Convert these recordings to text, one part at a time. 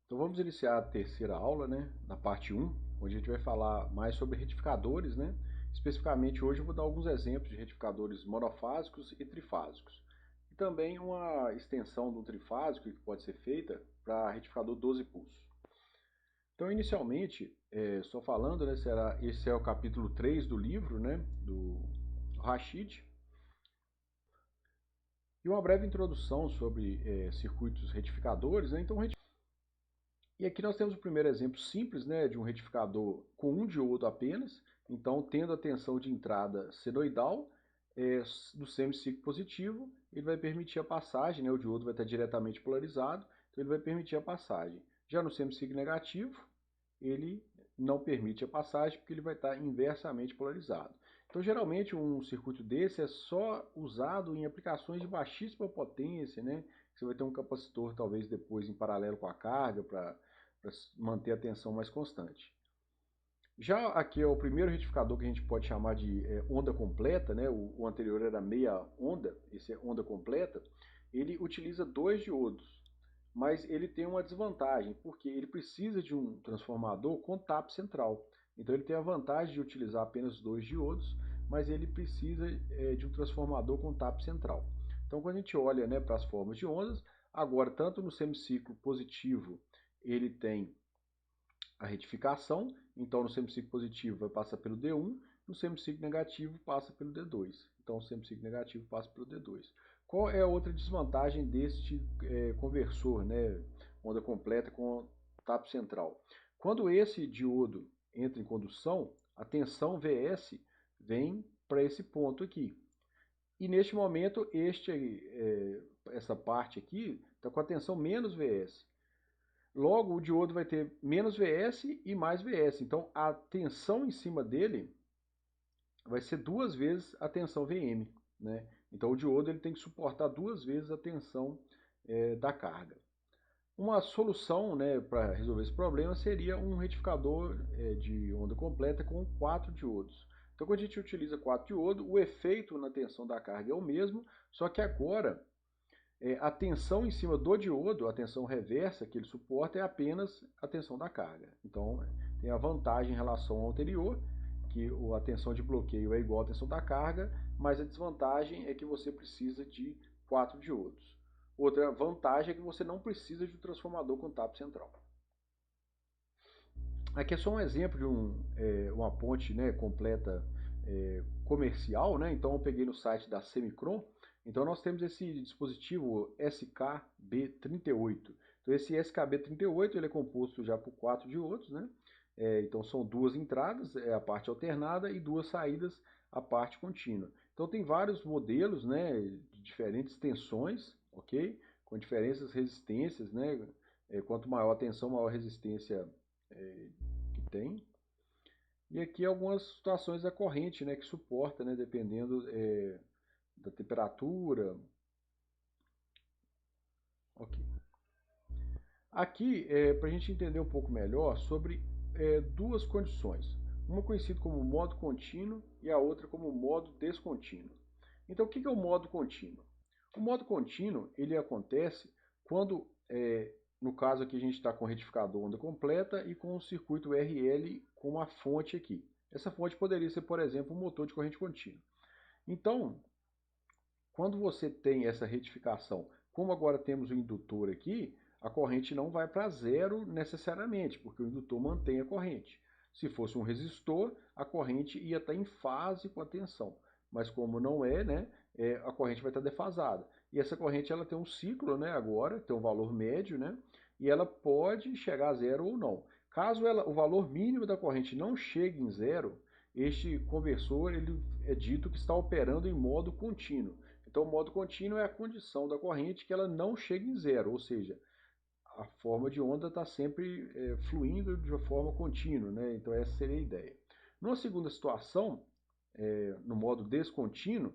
Então vamos iniciar a terceira aula, né, na parte 1, onde a gente vai falar mais sobre retificadores, né? Especificamente hoje eu vou dar alguns exemplos de retificadores monofásicos e trifásicos. E também uma extensão do trifásico que pode ser feita para retificador 12 pulsos. Então inicialmente, só falando, né, esse é o capítulo 3 do livro, né, do Rashid. E uma breve introdução sobre circuitos retificadores, né? Então, e aqui nós temos o primeiro exemplo simples, né, de um retificador com um diodo apenas, então tendo a tensão de entrada senoidal do semiciclo positivo, ele vai permitir a passagem, né, o diodo vai estar diretamente polarizado, então ele vai permitir a passagem. Já no semiciclo negativo, ele não permite a passagem porque ele vai estar inversamente polarizado. Então geralmente um circuito desse é só usado em aplicações de baixíssima potência, né? Você vai ter um capacitor talvez depois em paralelo com a carga para manter a tensão mais constante. Já aqui é o primeiro retificador que a gente pode chamar de onda completa, né? O anterior era meia onda, esse é onda completa. Ele utiliza dois diodos, mas ele tem uma desvantagem, porque ele precisa de um transformador com tap central. Então ele tem a vantagem de utilizar apenas dois diodos, mas ele precisa de um transformador com tap central. Então quando a gente olha, né, para as formas de ondas, agora tanto no semiciclo positivo ele tem a retificação, então no semiciclo positivo vai passar pelo D1, no semiciclo negativo passa pelo D2. Então o semiciclo negativo passa pelo D2. Qual é a outra desvantagem deste conversor, né, onda completa com tap central? Quando esse diodo entra em condução, a tensão Vs vem para esse ponto aqui. E neste momento, essa parte aqui está com a tensão menos Vs. Logo, o diodo vai ter menos Vs e mais Vs. Então, a tensão em cima dele vai ser duas vezes a tensão Vm, né? Então, o diodo ele tem que suportar duas vezes a tensão da carga. Uma solução, né, para resolver esse problema seria um retificador de onda completa com 4 diodos. Então, quando a gente utiliza 4 diodos, o efeito na tensão da carga é o mesmo, só que agora a tensão em cima do diodo, a tensão reversa que ele suporta, é apenas a tensão da carga. Então, tem a vantagem em relação ao anterior, que a tensão de bloqueio é igual à tensão da carga, mas a desvantagem é que você precisa de 4 diodos. Outra vantagem é que você não precisa de um transformador com tap central. Aqui é só um exemplo de uma ponte, né, completa comercial, né? Então eu peguei no site da Semicron. Então nós temos esse dispositivo SKB38. Então esse SKB38 ele é composto já por 4 diodos, né? Então são duas entradas, a parte alternada, e duas saídas, a parte contínua. Então tem vários modelos, né, de diferentes tensões, ok? Com diferentes resistências, né? Quanto maior a tensão, maior a resistência que tem. E aqui algumas situações da corrente, né, que suporta, né, dependendo da temperatura. Ok. Aqui é para a gente entender um pouco melhor sobre duas condições. Uma conhecida como modo contínuo e a outra como modo descontínuo. Então o que é o modo contínuo? O modo contínuo ele acontece quando, no caso aqui a gente está com retificador onda completa e com o circuito RL com uma fonte aqui. Essa fonte poderia ser, por exemplo, um motor de corrente contínua. Então, quando você tem essa retificação, como agora temos o indutor aqui, a corrente não vai para zero necessariamente, porque o indutor mantém a corrente. Se fosse um resistor, a corrente ia estar em fase com a tensão. Mas como não é, né, a corrente vai estar defasada. E essa corrente ela tem um ciclo, né, agora, tem um valor médio, né, e ela pode chegar a zero ou não. Caso o valor mínimo da corrente não chegue em zero, este conversor ele é dito que está operando em modo contínuo. Então, o modo contínuo é a condição da corrente que ela não chega em zero, ou seja, a forma de onda está sempre fluindo de uma forma contínua, né? Então, essa seria a ideia. Numa segunda situação, no modo descontínuo,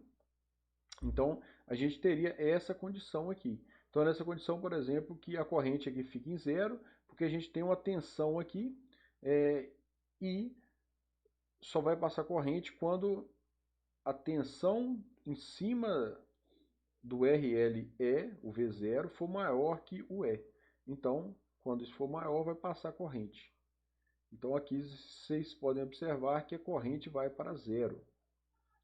então a gente teria essa condição aqui. Então, nessa condição, por exemplo, que a corrente aqui fica em zero, porque a gente tem uma tensão aqui e só vai passar corrente quando a tensão em cima do RLE, o V0, for maior que o E. Então, Quando isso for maior, vai passar a corrente. Então aqui vocês podem observar que a corrente vai para zero.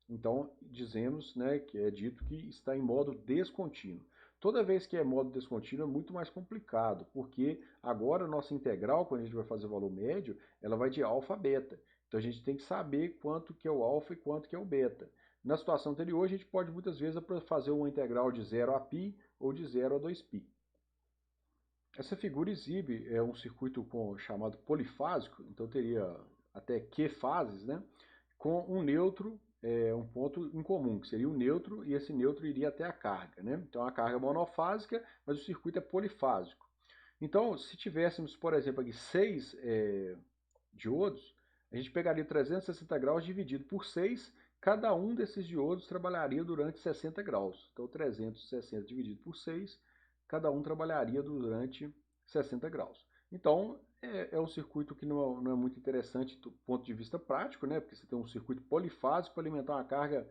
Então dizemos, né, que é dito que está em modo descontínuo. Toda vez que é modo descontínuo é muito mais complicado, porque agora a nossa integral, quando a gente vai fazer o valor médio, ela vai de alfa a beta. Então a gente tem que saber quanto que é o alfa e quanto que é o beta. Na situação anterior, a gente pode muitas vezes fazer uma integral de 0 a π ou de 0 a 2π. Essa figura exibe um circuito chamado polifásico, então teria até Q fases, né, com um neutro, um ponto em comum, que seria o neutro, e esse neutro iria até a carga. Né? Então a carga é monofásica, mas o circuito é polifásico. Então, se tivéssemos, por exemplo, aqui 6 diodos, a gente pegaria 360 graus dividido por 6, cada um desses diodos trabalharia durante 60 graus. Então 360 dividido por 6, cada um trabalharia durante 60 graus. Então, é um circuito que não é muito interessante do ponto de vista prático, né? Porque você tem um circuito polifásico para alimentar uma carga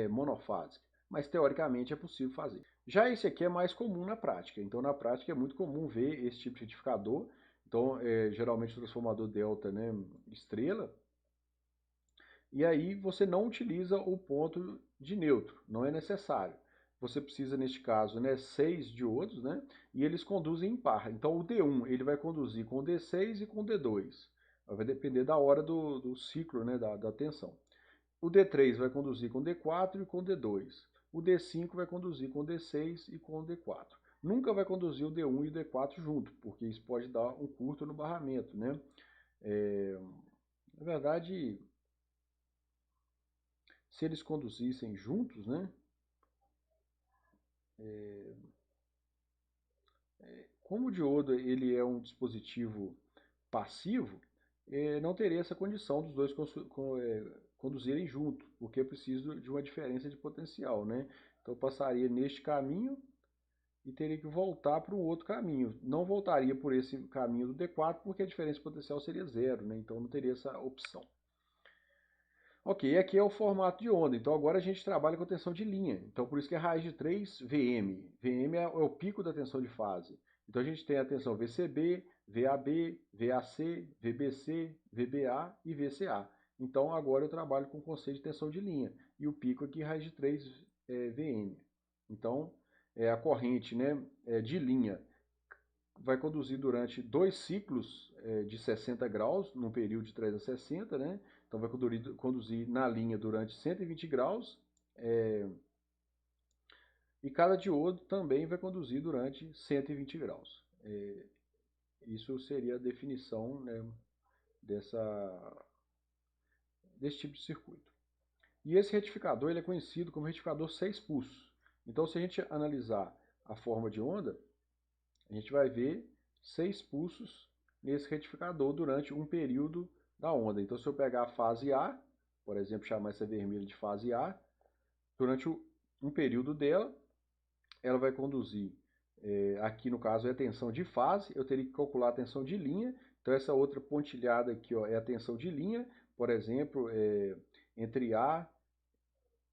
monofásica. Mas, teoricamente, é possível fazer. Já esse aqui é mais comum na prática. Então, na prática, é muito comum ver esse tipo de retificador. Então, geralmente, o transformador delta, né, estrela. E aí, você não utiliza o ponto de neutro. Não é necessário. Você precisa, neste caso, né, 6 diodos, né, e eles conduzem em par. Então, o D1 ele vai conduzir com o D6 e com o D2. Vai depender da hora do ciclo, né, da tensão. O D3 vai conduzir com o D4 e com o D2. O D5 vai conduzir com o D6 e com o D4. Nunca vai conduzir o D1 e o D4 junto, porque isso pode dar um curto no barramento, né? Na verdade, se eles conduzissem juntos, né? Como o diodo ele é um dispositivo passivo, não teria essa condição dos dois conduzirem junto, porque é preciso de uma diferença de potencial, né? Então eu passaria neste caminho e teria que voltar para um outro caminho. Não voltaria por esse caminho do D4, porque a diferença de potencial seria zero, né? Então não teria essa opção. Ok, aqui é o formato de onda. Então agora a gente trabalha com tensão de linha. Então por isso que é raiz de 3 VM. VM é o pico da tensão de fase. Então a gente tem a tensão VCB, VAB, VAC, VBC, VBA e VCA. Então agora eu trabalho com o conceito de tensão de linha. E o pico aqui raiz de 3 VM. Então a corrente, né, de linha vai conduzir durante 2 ciclos de 60 graus, num período de 3 a 60, né? Então vai conduzir na linha durante 120 graus, e cada diodo também vai conduzir durante 120 graus. Isso seria a definição, né, desse tipo de circuito. E esse retificador ele é conhecido como retificador 6 pulsos. Então se a gente analisar a forma de onda, a gente vai ver 6 pulsos nesse retificador durante um período da onda. Então, se eu pegar a fase A, por exemplo, chamar essa vermelha de fase A, durante um período dela, ela vai conduzir, aqui no caso é a tensão de fase, eu teria que calcular a tensão de linha. Então, essa outra pontilhada aqui ó, é a tensão de linha, por exemplo, entre A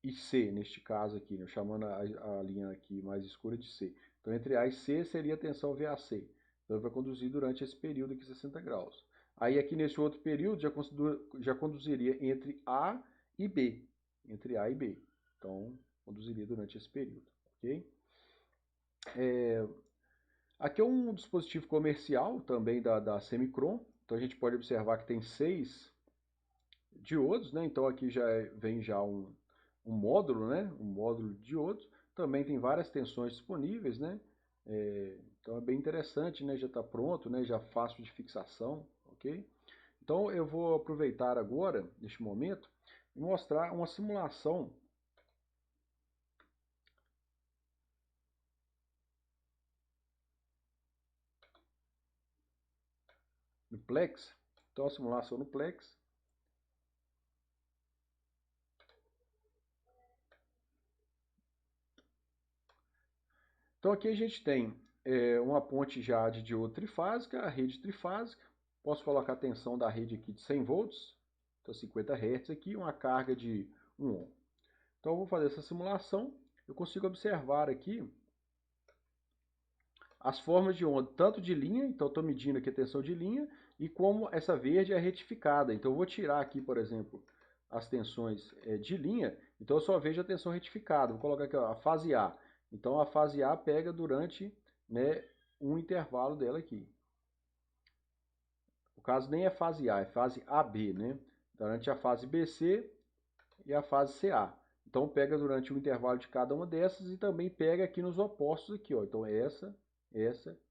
e C, neste caso aqui, né, chamando a linha aqui mais escura de C. Então, entre A e C seria a tensão VAC. Então, ele vai conduzir durante esse período aqui 60 graus. Aí, aqui nesse outro período, já conduziria entre A e B. Entre A e B. Então, conduziria durante esse período. Ok? Aqui é um dispositivo comercial também da Semicron. Então, a gente pode observar que tem 6 diodos, né? Então, aqui vem já um módulo, né? Um módulo de diodos. Também tem várias tensões disponíveis, né? Então é bem interessante, né? Já está pronto, né? Já fácil de fixação, ok? Então eu vou aproveitar agora, neste momento, e mostrar uma simulação no Plex. Então a simulação no Plex. Então aqui a gente tem uma ponte já de diodo trifásica, a rede trifásica. Posso colocar a tensão da rede aqui de 100 volts, então 50 Hz aqui, uma carga de 1 ohm. Então eu vou fazer essa simulação. Eu consigo observar aqui as formas de onda, tanto de linha, então estou medindo aqui a tensão de linha, e como essa verde é retificada. Então eu vou tirar aqui, por exemplo, as tensões de linha, então eu só vejo a tensão retificada. Vou colocar aqui ó, a fase A. Então a fase A pega durante, né, um intervalo dela aqui. No caso nem é fase A, é fase AB, né? Durante a fase BC e a fase CA. Então pega durante o intervalo de cada uma dessas e também pega aqui nos opostos aqui, ó. Então essa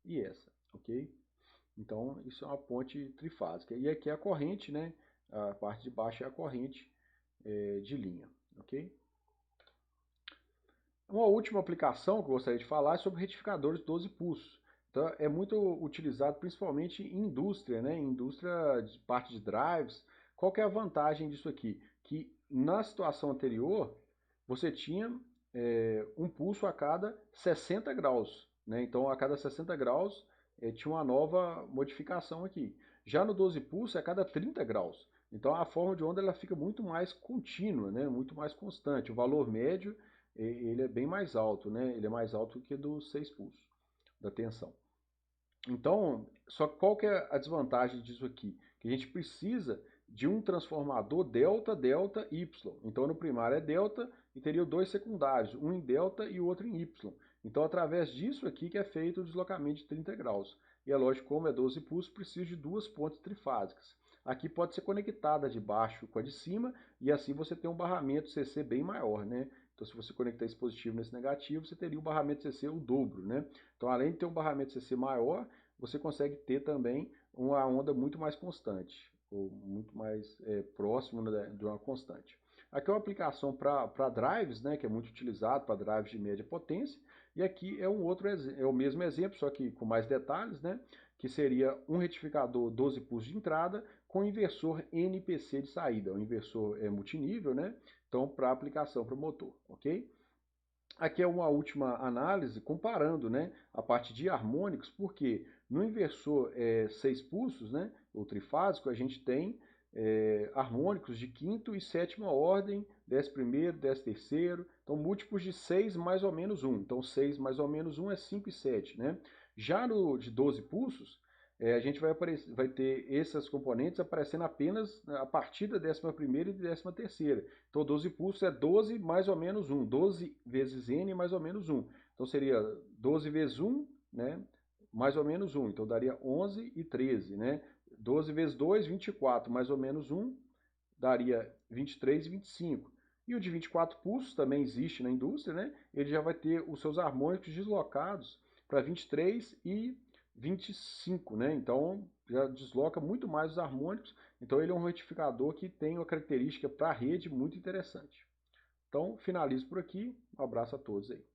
e essa, ok? Então isso é uma ponte trifásica. E aqui é a corrente, né? A parte de baixo é a corrente de linha, ok? Uma última aplicação que eu gostaria de falar é sobre retificadores de 12 pulsos. Então, é muito utilizado principalmente em indústria, né? Em indústria de parte de drives. Qual que é a vantagem disso aqui? Que na situação anterior, você tinha um pulso a cada 60 graus, né? Então, a cada 60 graus tinha uma nova modificação aqui. Já no 12 pulsos é a cada 30 graus. Então, a forma de onda ela fica muito mais contínua, né? Muito mais constante. O valor médio ele é bem mais alto, né? Ele é mais alto que dos 6 pulsos da tensão. Então, só qual que é a desvantagem disso aqui? Que a gente precisa de um transformador delta, delta, y. Então, no primário é delta e teria dois secundários, um em delta e o outro em y. Então, através disso aqui que é feito o deslocamento de 30 graus. E é lógico, como é 12 pulsos, precisa de duas pontes trifásicas. Aqui pode ser conectada de baixo com a de cima e assim você tem um barramento CC bem maior, né? Então, se você conectar esse positivo nesse negativo, você teria um barramento CC o dobro, né? Então, além de ter um barramento CC maior, você consegue ter também uma onda muito mais constante, ou muito mais próximo de uma constante. Aqui é uma aplicação para drives, né, que é muito utilizado para drives de média potência, e aqui é o mesmo exemplo, só que com mais detalhes, né, que seria um retificador 12 pulsos de entrada com inversor NPC de saída, um inversor multinível, né, então para aplicação para o motor, ok? Aqui é uma última análise comparando, né, a parte de harmônicos, porque no inversor 6 pulsos, né, o trifásico, a gente tem harmônicos de quinto e sétima ordem, 11º, 13º, então múltiplos de 6 mais ou menos 1. Então 6 mais ou menos 1 é 5 e 7. Né? Já no de 12 pulsos, a gente vai ter esses componentes aparecendo apenas a partir da 11ª e 13ª. Então 12 pulsos é 12 mais ou menos 1. 12 vezes N mais ou menos 1. Então seria 12 vezes 1, né? Mais ou menos 1. Então daria 11 e 13. Né? 12 vezes 2, 24, mais ou menos 1, daria 23 e 25. E o de 24 pulsos também existe na indústria, né? Ele já vai ter os seus harmônicos deslocados para 23 e 25, né? Então já desloca muito mais os harmônicos. Então ele é um retificador que tem uma característica para a rede muito interessante. Então finalizo por aqui. Um abraço a todos aí.